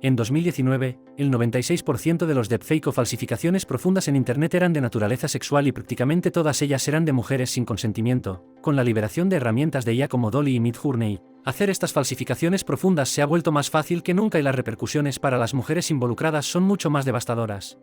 En 2019, el 96% de los deepfake o falsificaciones profundas en Internet eran de naturaleza sexual y prácticamente todas ellas eran de mujeres sin consentimiento. Con la liberación de herramientas de IA como Dolly y Midjourney, hacer estas falsificaciones profundas se ha vuelto más fácil que nunca y las repercusiones para las mujeres involucradas son mucho más devastadoras.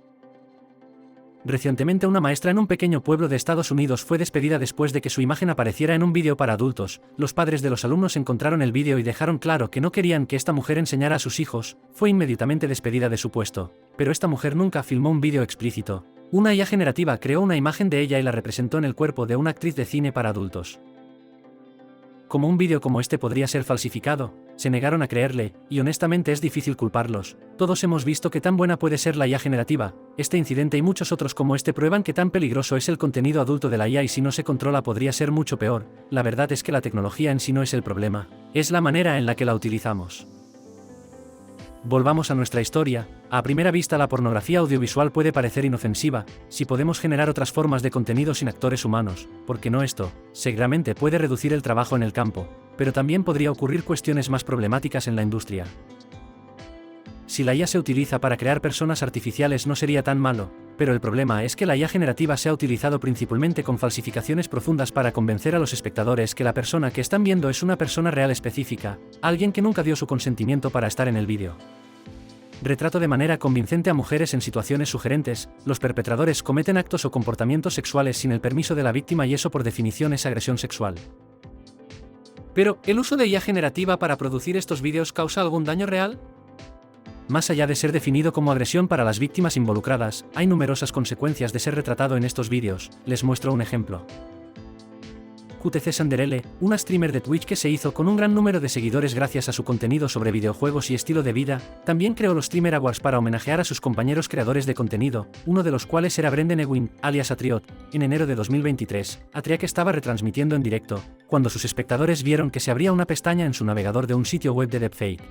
Recientemente una maestra en un pequeño pueblo de Estados Unidos fue despedida después de que su imagen apareciera en un vídeo para adultos. Los padres de los alumnos encontraron el vídeo y dejaron claro que no querían que esta mujer enseñara a sus hijos. Fue inmediatamente despedida de su puesto. Pero esta mujer nunca filmó un vídeo explícito. Una IA generativa creó una imagen de ella y la representó en el cuerpo de una actriz de cine para adultos. Como un vídeo como este podría ser falsificado, se negaron a creerle, y honestamente es difícil culparlos. Todos hemos visto qué tan buena puede ser la IA generativa. Este incidente y muchos otros como este prueban qué tan peligroso es el contenido adulto de la IA y si no se controla podría ser mucho peor. La verdad es que la tecnología en sí no es el problema, es la manera en la que la utilizamos. Volvamos a nuestra historia. A primera vista la pornografía audiovisual puede parecer inofensiva, si podemos generar otras formas de contenido sin actores humanos, porque no esto, seguramente puede reducir el trabajo en el campo, pero también podría ocurrir cuestiones más problemáticas en la industria. Si la IA se utiliza para crear personas artificiales no sería tan malo, pero el problema es que la IA generativa se ha utilizado principalmente con falsificaciones profundas para convencer a los espectadores que la persona que están viendo es una persona real específica, alguien que nunca dio su consentimiento para estar en el vídeo. Retrato de manera convincente a mujeres en situaciones sugerentes. Los perpetradores cometen actos o comportamientos sexuales sin el permiso de la víctima y eso por definición es agresión sexual. Pero, ¿el uso de IA generativa para producir estos vídeos causa algún daño real? Más allá de ser definido como agresión para las víctimas involucradas, hay numerosas consecuencias de ser retratado en estos vídeos. Les muestro un ejemplo. QTC Sanderelle, una streamer de Twitch que se hizo con un gran número de seguidores gracias a su contenido sobre videojuegos y estilo de vida, también creó los Streamer Awards para homenajear a sus compañeros creadores de contenido, uno de los cuales era Brendan Ewing, alias Atriot. En enero de 2023, Atriot estaba retransmitiendo en directo, cuando sus espectadores vieron que se abría una pestaña en su navegador de un sitio web de deepfake.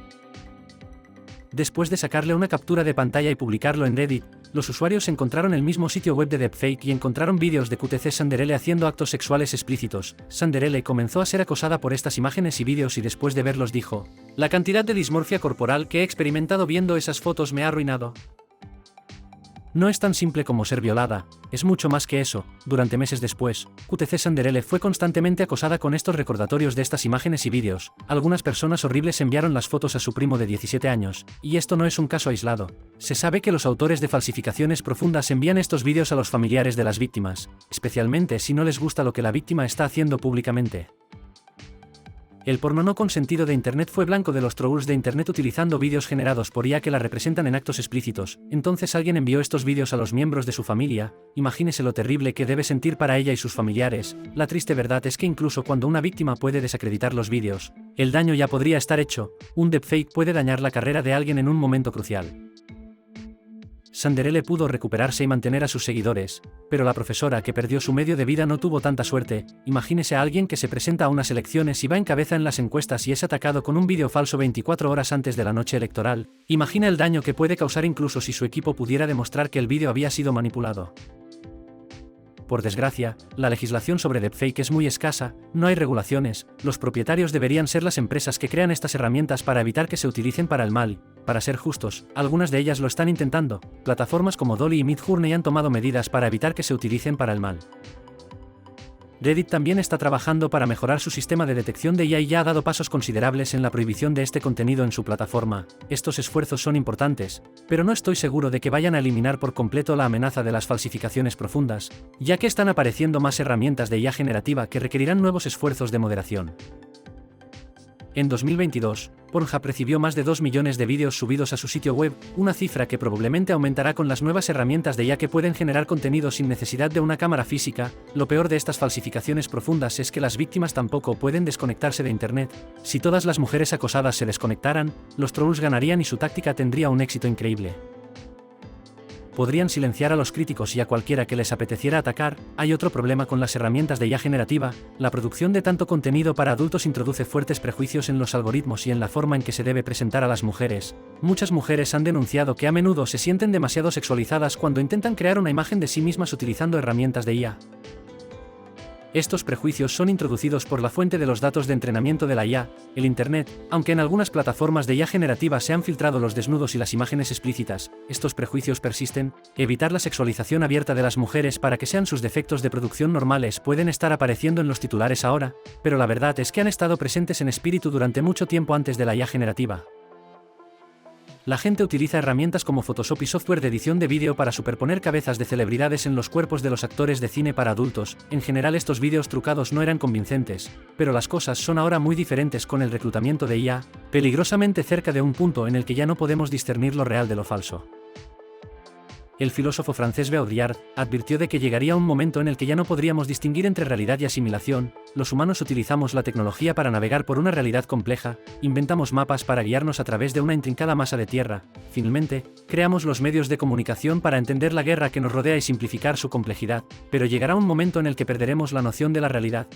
Después de sacarle una captura de pantalla y publicarlo en Reddit, los usuarios encontraron el mismo sitio web de deepfake y encontraron vídeos de QTC Sanderelle haciendo actos sexuales explícitos. Sanderelle comenzó a ser acosada por estas imágenes y vídeos y después de verlos dijo: "La cantidad de dismorfia corporal que he experimentado viendo esas fotos me ha arruinado". No es tan simple como ser violada, es mucho más que eso. Durante meses después, QTC Sanderelle fue constantemente acosada con estos recordatorios de estas imágenes y vídeos. Algunas personas horribles enviaron las fotos a su primo de 17 años, y esto no es un caso aislado. Se sabe que los autores de falsificaciones profundas envían estos vídeos a los familiares de las víctimas, especialmente si no les gusta lo que la víctima está haciendo públicamente. El porno no consentido de Internet fue blanco de los trolls de Internet utilizando vídeos generados por IA que la representan en actos explícitos. Entonces alguien envió estos vídeos a los miembros de su familia. Imagínese lo terrible que debe sentir para ella y sus familiares. La triste verdad es que incluso cuando una víctima puede desacreditar los vídeos, el daño ya podría estar hecho. Un deepfake puede dañar la carrera de alguien en un momento crucial. Sanderelle pudo recuperarse y mantener a sus seguidores, pero la profesora que perdió su medio de vida no tuvo tanta suerte. Imagínese a alguien que se presenta a unas elecciones y va en cabeza en las encuestas y es atacado con un vídeo falso 24 horas antes de la noche electoral. Imagina el daño que puede causar incluso si su equipo pudiera demostrar que el vídeo había sido manipulado. Por desgracia, la legislación sobre deepfake es muy escasa, no hay regulaciones, los propietarios deberían ser las empresas que crean estas herramientas para evitar que se utilicen para el mal. Para ser justos, algunas de ellas lo están intentando. Plataformas como Dolly y Midjourney han tomado medidas para evitar que se utilicen para el mal. Reddit también está trabajando para mejorar su sistema de detección de IA y ya ha dado pasos considerables en la prohibición de este contenido en su plataforma. Estos esfuerzos son importantes, pero no estoy seguro de que vayan a eliminar por completo la amenaza de las falsificaciones profundas, ya que están apareciendo más herramientas de IA generativa que requerirán nuevos esfuerzos de moderación. En 2022, Pornhub recibió más de 2 millones de vídeos subidos a su sitio web, una cifra que probablemente aumentará con las nuevas herramientas de IA que pueden generar contenido sin necesidad de una cámara física. Lo peor de estas falsificaciones profundas es que las víctimas tampoco pueden desconectarse de Internet. Si todas las mujeres acosadas se desconectaran, los trolls ganarían y su táctica tendría un éxito increíble. Podrían silenciar a los críticos y a cualquiera que les apeteciera atacar. Hay otro problema con las herramientas de IA generativa: la producción de tanto contenido para adultos introduce fuertes prejuicios en los algoritmos y en la forma en que se debe presentar a las mujeres. Muchas mujeres han denunciado que a menudo se sienten demasiado sexualizadas cuando intentan crear una imagen de sí mismas utilizando herramientas de IA. Estos prejuicios son introducidos por la fuente de los datos de entrenamiento de la IA, el Internet. Aunque en algunas plataformas de IA generativa se han filtrado los desnudos y las imágenes explícitas, estos prejuicios persisten. Evitar la sexualización abierta de las mujeres para que sean sus defectos de producción normales pueden estar apareciendo en los titulares ahora, pero la verdad es que han estado presentes en espíritu durante mucho tiempo antes de la IA generativa. La gente utiliza herramientas como Photoshop y software de edición de vídeo para superponer cabezas de celebridades en los cuerpos de los actores de cine para adultos. En general estos vídeos trucados no eran convincentes, pero las cosas son ahora muy diferentes con el reclutamiento de IA, peligrosamente cerca de un punto en el que ya no podemos discernir lo real de lo falso. El filósofo francés Baudrillard advirtió de que llegaría un momento en el que ya no podríamos distinguir entre realidad y asimilación. Los humanos utilizamos la tecnología para navegar por una realidad compleja, inventamos mapas para guiarnos a través de una intrincada masa de tierra, finalmente, creamos los medios de comunicación para entender la guerra que nos rodea y simplificar su complejidad, pero llegará un momento en el que perderemos la noción de la realidad.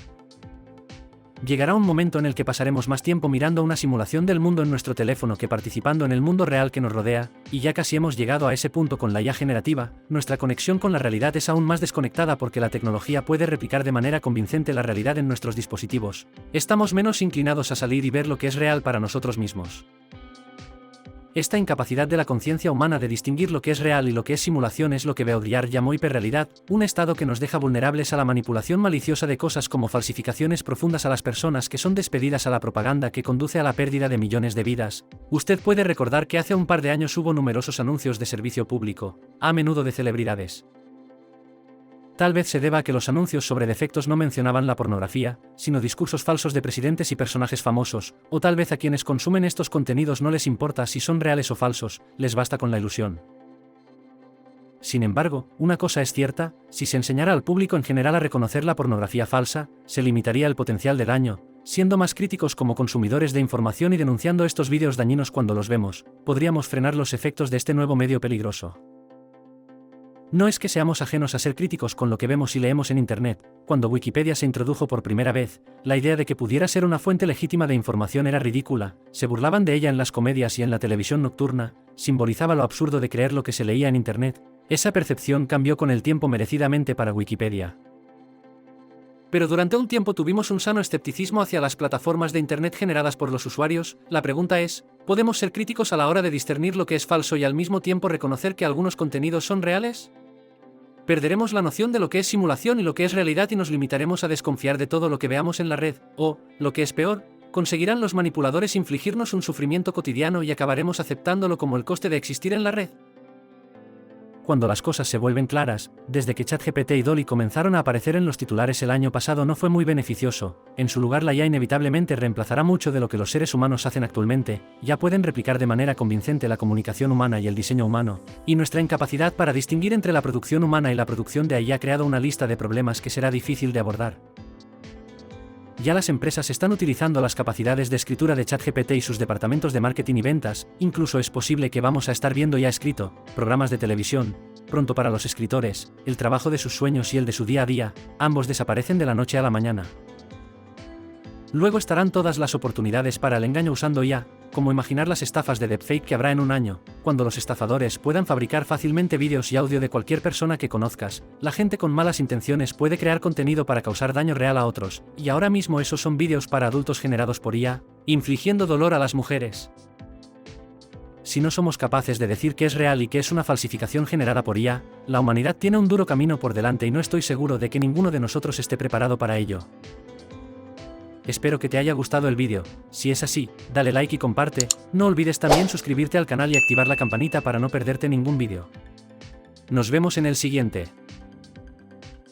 Llegará un momento en el que pasaremos más tiempo mirando una simulación del mundo en nuestro teléfono que participando en el mundo real que nos rodea, y ya casi hemos llegado a ese punto con la IA generativa. Nuestra conexión con la realidad es aún más desconectada porque la tecnología puede replicar de manera convincente la realidad en nuestros dispositivos. Estamos menos inclinados a salir y ver lo que es real para nosotros mismos. Esta incapacidad de la conciencia humana de distinguir lo que es real y lo que es simulación es lo que Baudrillard llamó hiperrealidad, un estado que nos deja vulnerables a la manipulación maliciosa de cosas como falsificaciones profundas a las personas que son despedidas a la propaganda que conduce a la pérdida de millones de vidas. Usted puede recordar que hace un par de años hubo numerosos anuncios de servicio público, a menudo de celebridades. Tal vez se deba a que los anuncios sobre defectos no mencionaban la pornografía, sino discursos falsos de presidentes y personajes famosos, o tal vez a quienes consumen estos contenidos no les importa si son reales o falsos, les basta con la ilusión. Sin embargo, una cosa es cierta, si se enseñara al público en general a reconocer la pornografía falsa, se limitaría el potencial de daño. Siendo más críticos como consumidores de información y denunciando estos vídeos dañinos cuando los vemos, podríamos frenar los efectos de este nuevo medio peligroso. No es que seamos ajenos a ser críticos con lo que vemos y leemos en Internet. Cuando Wikipedia se introdujo por primera vez, la idea de que pudiera ser una fuente legítima de información era ridícula, se burlaban de ella en las comedias y en la televisión nocturna, simbolizaba lo absurdo de creer lo que se leía en Internet. Esa percepción cambió con el tiempo merecidamente para Wikipedia. Pero durante un tiempo tuvimos un sano escepticismo hacia las plataformas de Internet generadas por los usuarios. La pregunta es, ¿podemos ser críticos a la hora de discernir lo que es falso y al mismo tiempo reconocer que algunos contenidos son reales? Perderemos la noción de lo que es simulación y lo que es realidad y nos limitaremos a desconfiar de todo lo que veamos en la red, o, lo que es peor, conseguirán los manipuladores infligirnos un sufrimiento cotidiano y acabaremos aceptándolo como el coste de existir en la red. Cuando las cosas se vuelven claras, desde que ChatGPT y DALL-E comenzaron a aparecer en los titulares el año pasado no fue muy beneficioso. En su lugar la IA inevitablemente reemplazará mucho de lo que los seres humanos hacen actualmente. Ya pueden replicar de manera convincente la comunicación humana y el diseño humano, y nuestra incapacidad para distinguir entre la producción humana y la producción de AI ha creado una lista de problemas que será difícil de abordar. Ya las empresas están utilizando las capacidades de escritura de ChatGPT y sus departamentos de marketing y ventas, incluso es posible que vamos a estar viendo ya escrito, programas de televisión, pronto para los escritores, el trabajo de sus sueños y el de su día a día, ambos desaparecen de la noche a la mañana. Luego estarán todas las oportunidades para el engaño usando IA, como imaginar las estafas de deepfake que habrá en un año, cuando los estafadores puedan fabricar fácilmente vídeos y audio de cualquier persona que conozcas. La gente con malas intenciones puede crear contenido para causar daño real a otros, y ahora mismo esos son vídeos para adultos generados por IA, infligiendo dolor a las mujeres. Si no somos capaces de decir qué es real y qué es una falsificación generada por IA, la humanidad tiene un duro camino por delante y no estoy seguro de que ninguno de nosotros esté preparado para ello. Espero que te haya gustado el vídeo. Si es así, dale like y comparte. No olvides también suscribirte al canal y activar la campanita para no perderte ningún vídeo. Nos vemos en el siguiente.